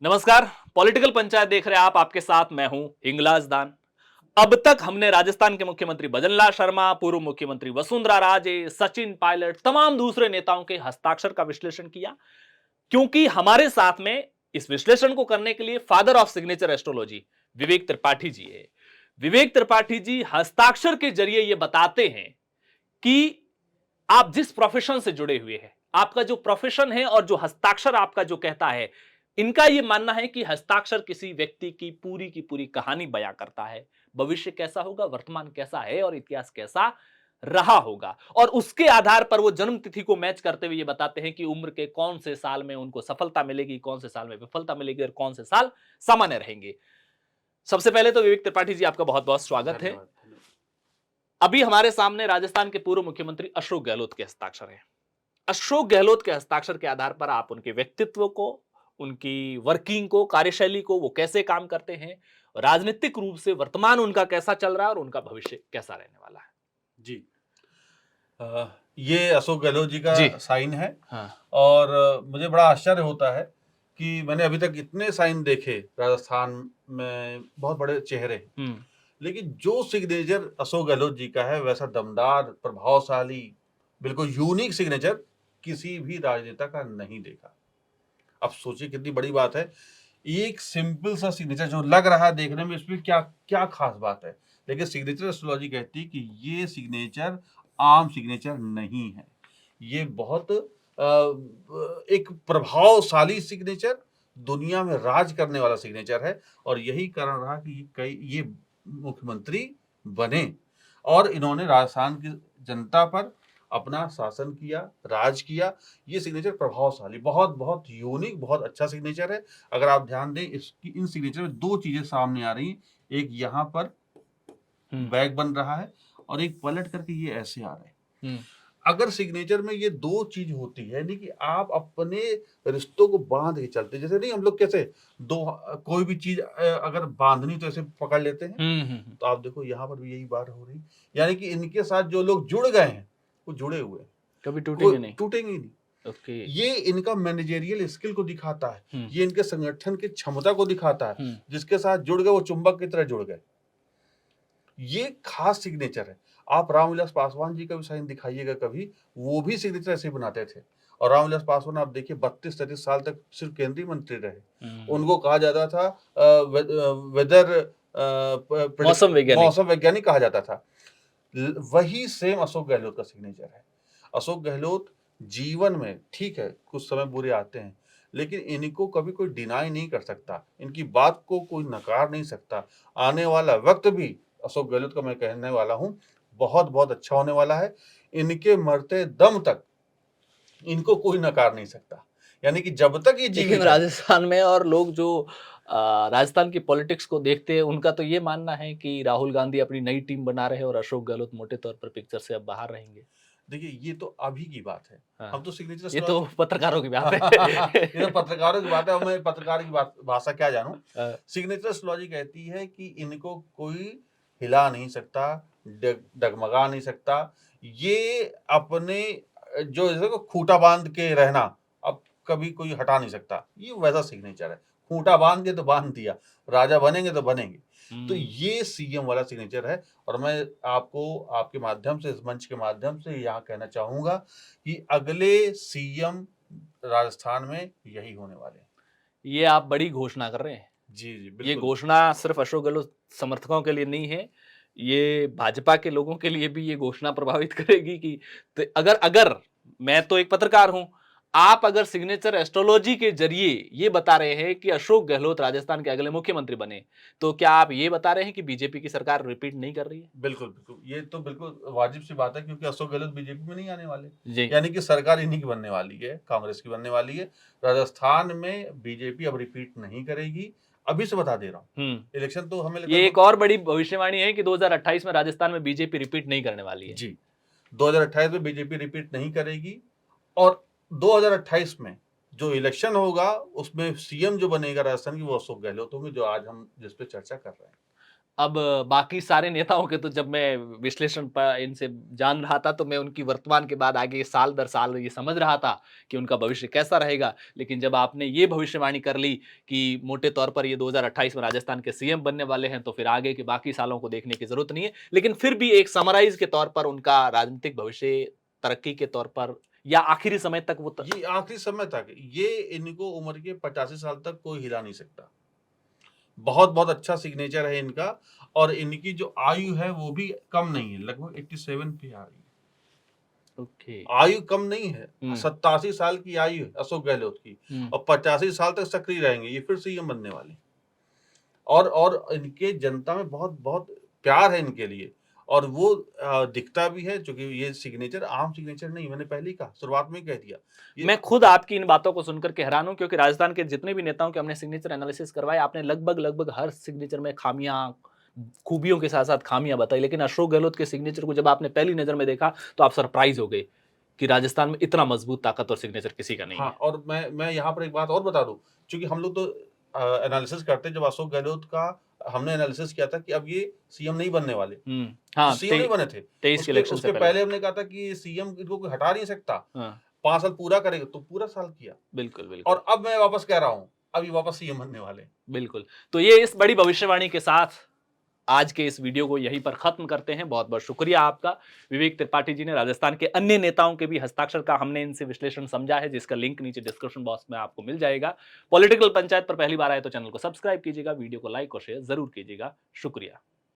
नमस्कार। पॉलिटिकल पंचायत देख रहे हैं आप, आपके साथ मैं हूं हिंगलाज दान। अब तक हमने राजस्थान के मुख्यमंत्री भजनलाल शर्मा, पूर्व मुख्यमंत्री वसुंधरा राजे, सचिन पायलट, तमाम दूसरे नेताओं के हस्ताक्षर का विश्लेषण किया, क्योंकि हमारे साथ में इस विश्लेषण को करने के लिए फादर ऑफ सिग्नेचर एस्ट्रोलॉजी विवेक त्रिपाठी जी है। विवेक त्रिपाठी जी हस्ताक्षर के जरिए यह बताते हैं कि आप जिस प्रोफेशन से जुड़े हुए हैं, आपका जो प्रोफेशन है और जो हस्ताक्षर आपका जो कहता है, इनका यह मानना है कि हस्ताक्षर किसी व्यक्ति की पूरी कहानी बयां करता है। भविष्य कैसा होगा, वर्तमान कैसा है और इतिहास कैसा रहा होगा, और उसके आधार पर वो जन्म तिथि को मैच करते हुए ये बताते हैं कि उम्र के कौन से साल में उनको सफलता मिलेगी, कौन से साल में विफलता मिलेगी और कौन से साल सामान्य रहेंगे। सबसे पहले तो विवेक त्रिपाठी जी, आपका बहुत बहुत स्वागत है। धन्यवाद धन्यवाद। अभी हमारे सामने राजस्थान के पूर्व मुख्यमंत्री अशोक गहलोत के हस्ताक्षर हैं। अशोक गहलोत के हस्ताक्षर के आधार पर आप उनके व्यक्तित्व को, उनकी वर्किंग को, कार्यशैली को, वो कैसे काम करते हैं, राजनीतिक रूप से वर्तमान उनका कैसा चल रहा है और उनका भविष्य कैसा रहने वाला है। जी, ये अशोक गहलोत जी का जी। साइन है। हाँ। और मुझे बड़ा आश्चर्य होता है कि मैंने अभी तक इतने साइन देखे राजस्थान में, बहुत बड़े चेहरे, लेकिन जो सिग्नेचर अशोक गहलोत जी का है वैसा दमदार, प्रभावशाली, बिल्कुल यूनिक सिग्नेचर किसी भी राजनेता का नहीं देखा। अब सोचिए कितनी बड़ी बात है। एक सिंपल सा सिग्नेचर जो लग रहा है देखने में, इसमें क्या क्या खास बात है, लेकिन सिग्नेचर एस्ट्रोलॉजी कहती है कि ये सिग्नेचर आम सिग्नेचर नहीं है। ये बहुत एक प्रभावशाली सिग्नेचर, दुनिया में राज करने वाला सिग्नेचर है। और यही कारण रहा कि ये मुख्यमंत्री बने और इन्होंने राजस्थान की जनता पर अपना शासन किया, राज किया। ये सिग्नेचर प्रभावशाली, बहुत बहुत यूनिक, बहुत अच्छा सिग्नेचर है। अगर आप ध्यान दें, इसकी इन सिग्नेचर में दो चीजें सामने आ रही हैं। एक यहाँ पर बैग बन रहा है और एक पलट करके ये ऐसे आ रहे हैं। अगर सिग्नेचर में ये दो चीज होती है, यानी कि आप अपने रिश्तों को बांध के चलते, जैसे नहीं हम लोग कैसे दो कोई भी चीज अगर बांधनी तो ऐसे पकड़ लेते हैं, तो आप देखो यहाँ पर भी यही बात हो रही। यानी कि इनके साथ जो लोग जुड़ गए हैं वो जुड़े हुए हैं, कभी टूटेंगे नहीं। टूटेंगे ही नहीं। ओके। ये इनका मैनेजेरियल स्किल को दिखाता है, ये इनके संगठन की क्षमता को दिखाता है। जिसके साथ जुड़ गए वो चुंबक की तरह जुड़ गए। ये खास सिग्नेचर है। आप रामविलास पासवान जी का भी साइन दिखाइएगा कभी, वो भी सिग्नेचर ऐसे बनाते थे। और रामविलास पासवान आप देखिए 32-33 साल तक सिर्फ केंद्रीय मंत्री रहे। उनको कहा जाता था वेदर मौसम वैज्ञानिक कहा जाता था। वही सेम अशोक गहलोत का सिग्नेचर है। अशोक गहलोत जीवन में ठीक है कुछ समय बुरे आते हैं, लेकिन इनको कभी कोई डिनाई नहीं कर सकता, इनकी बात को कोई नकार नहीं सकता। आने वाला वक्त भी अशोक गहलोत का मैं कहने वाला हूं बहुत बहुत अच्छा होने वाला है। इनके मरते दम तक इनको कोई नकार नहीं सकता, यानी कि जब तक ये लेकिन जीवित है। राजस्थान में और लोग जो राजस्थान की पॉलिटिक्स को देखते हैं, उनका तो ये मानना है कि राहुल गांधी अपनी नई टीम बना रहे हैं और अशोक गहलोत मोटे तौर पर पिक्चर से अब बाहर रहेंगे। देखिए ये तो अभी की बात है। हाँ। हम तो सिग्नेचर ये तो पत्रकारों की बात है। ये तो पत्रकारों की बात है, मैं पत्रकार की बात भाषा क्या जानूं। सिग्नेचर एस्ट्रोलॉजी कहती है कि इनको कोई हिला नहीं सकता, डगमगा नहीं सकता। ये अपने जो जैसे को खूंटा बांध के रहना, अब कभी कोई हटा नहीं सकता। ये वैसा सिग्नेचर है, खूंटा बांध के तो बांध दिया, राजा बनेंगे तो बनेंगे। तो ये सीएम वाला सिग्नेचर है। और मैं आपको आपके माध्यम से, इस मंच के माध्यम से यहाँ कहना चाहूंगा कि अगले सीएम राजस्थान में यही होने वाले हैं। ये आप बड़ी घोषणा कर रहे हैं। जी जी ये बिल्कुल। घोषणा सिर्फ अशोक गहलोत समर्थकों के लिए नहीं है, ये भाजपा के लोगों के लिए भी ये घोषणा प्रभावित करेगी कि तो अगर अगर मैं तो एक पत्रकार हूं, आप अगर सिग्नेचर एस्ट्रोलॉजी के जरिए ये बता रहे हैं कि अशोक गहलोत राजस्थान के अगले मुख्यमंत्री बने, तो क्या आप ये बता रहे हैं कि बीजेपी की सरकार रिपीट नहीं कर रही है? बिल्कुल बिल्कुल, ये तो बिल्कुल वाजिब सी बात है, क्योंकि अशोक गहलोत बीजेपी में नहीं आने वाले। जी। यानी कि सरकार इन्हीं की बनने वाली है, कांग्रेस की बनने वाली है। राजस्थान में बीजेपी अब रिपीट नहीं करेगी, अभी से बता दे रहा हूँ। इलेक्शन तो हमें ये एक और बड़ी भविष्यवाणी है कि 2028 में राजस्थान में बीजेपी रिपीट नहीं करने वाली है। जी, 2028 में बीजेपी रिपीट नहीं करेगी। और 2028 में जो इलेक्शन होगा उसमें सीएम जो बनेगा राजस्थान की, वो अशोक गहलोत होंगे, जो आज हम जिस पे चर्चा कर रहे हैं। अब बाकी सारे नेताओं के तो जब मैं विश्लेषण इनसे जान रहा था, तो मैं उनकी वर्तमान के बाद आगे साल दर साल ये समझ रहा था कि उनका भविष्य कैसा रहेगा। लेकिन जब आपने ये भविष्यवाणी कर ली कि मोटे तौर पर ये 2028 में राजस्थान के सीएम बनने वाले हैं, तो फिर आगे के बाकी सालों को देखने की ज़रूरत नहीं है। लेकिन फिर भी एक समराइज़ के तौर पर उनका राजनीतिक भविष्य तरक्की के तौर पर या आखिरी समय तक वो ये आखिरी समय तक ये इनको उम्र के 85 साल तक कोई हिला नहीं सकता। बहुत अच्छा सिग्नेचर है इनका और इनकी जो आयु है वो भी कम नहीं है, लगभग 87 पे आ रही है। ओके। आयु कम नहीं है, 87 साल की आयु है अशोक गहलोत की और 85 साल तक सक्रिय रहेंगे, ये फिर सीएम बनने वाले। और इनके जनता में बहुत प्यार है इनके लिए और वो दिखता भी है, चूंकि ये सिग्नेचर आम सिग्नेचर नहीं, मैंने पहले ही कहा, शुरुआत में ही कह दिया। मैं खुद आपकी इन बातों को सुनकर के हैरान हूं, क्योंकि राजस्थान के जितने भी नेताओं के हमने सिग्नेचर एनालिसिस करवाए, आपने लगभग हर सिग्नेचर में खामियां, खूबियों के साथ साथ खामियां बताई। लेकिन अशोक गहलोत के सिग्नेचर को जब आपने पहली नजर में देखा तो आप सरप्राइज हो गए कि राजस्थान में इतना मजबूत ताकतवर सिग्नेचर किसी का नहीं हाँ, है। और मैं यहाँ पर एक बात और बता दूं, क्योंकि हम लोग तो एनालिसिस करते हैं, जब अशोक गहलोत का हमने एनालिसिस किया था कि अब ये सीएम नहीं बनने वाले, हाँ, सीएम नहीं बने थे 23 के इलेक्शन से उसके पहले हमने कहा था कि सीएम इनको कोई हटा नहीं सकता, 5 साल पूरा करेगा, तो पूरा साल किया। बिल्कुल। और अब मैं वापस कह रहा हूँ, अभी वापस सीएम बनने वाले। बिल्कुल। तो ये इस बड़ी भविष्यवाणी के साथ आज के इस वीडियो को यहीं पर खत्म करते हैं। बहुत शुक्रिया आपका। विवेक त्रिपाठी जी ने राजस्थान के अन्य नेताओं के भी हस्ताक्षर का हमने इनसे विश्लेषण समझा है, जिसका लिंक नीचे डिस्क्रिप्शन बॉक्स में आपको मिल जाएगा। पॉलिटिकल पंचायत पर पहली बार आए तो चैनल को सब्सक्राइब कीजिएगा, वीडियो को लाइक और शेयर जरूर कीजिएगा। शुक्रिया।